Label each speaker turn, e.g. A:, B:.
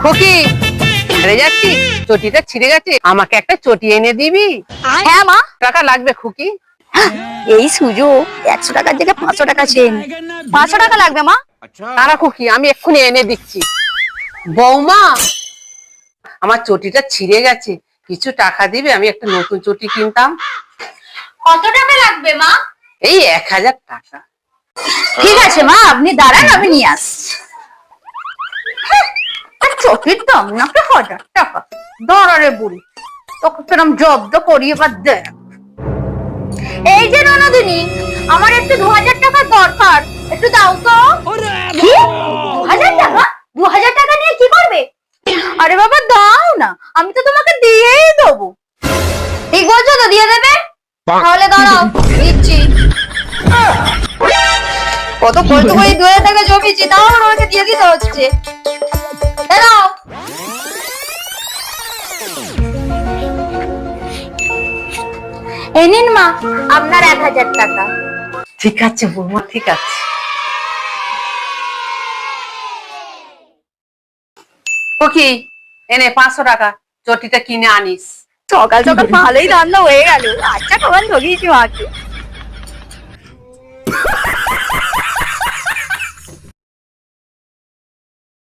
A: খুকি ছেড়ে যাচ্ছি, চটিটা ছিঁড়ে গেছে, আমাকে একটা চটি এনে দিবি?
B: হ্যাঁ মা।
A: টাকা লাগবে খুকি?
B: এই সুযোগ, 100 টাকার জায়গায় 500 টাকা চেন। 500 টাকা লাগবে মা।
A: তারা খুকি আমি এক্ষুনি এনে দিচ্ছি। বৌমা, আমার চটিটা ছিঁড়ে গেছে, কিছু টাকা দিবে? আমি একটা নতুন চটি কিনতাম।
B: কত টাকা লাগবে মা?
A: এই 1000 টাকা।
B: ঠিক আছে মা, আপনি দাঁড়ান, আমি নিয়ে আসছি। চটির দাম নাকি 1000 টাকা? দাঁড়ারে বুড়ি, তোকে কিরম জব্দ করি এবার দেখ। এই যে ননদিনী, আমার একটু 2000 টাকা দরকার, একটু দাও তো। কি 2000 টাকা? 2000 টাকা নিয়ে কি করবে? আরে বাবা দাও না, আমি তো তোমাকে দিয়েই দেবো। ঠিক বলছো তো, দিয়ে দেবে? তাহলে দাঁড়াও, দিচ্ছি। কত কষ্ট করে 2000 টাকা জমিয়েছি, তাও আমাকে দিয়ে দিতে হচ্ছে। দাঁড়াও। এই নিন মা, আপনার 1000 টাকা।
A: ঠিক আছে বৌমা, ঠিক আছে। খুকি এনে 500 টাকা, চটিটা কিনে আনিস।
B: সকাল সকাল ভালোই রান্না হয়ে গেল। আচ্ছা, কখন ঠকিয়েছি মাকে।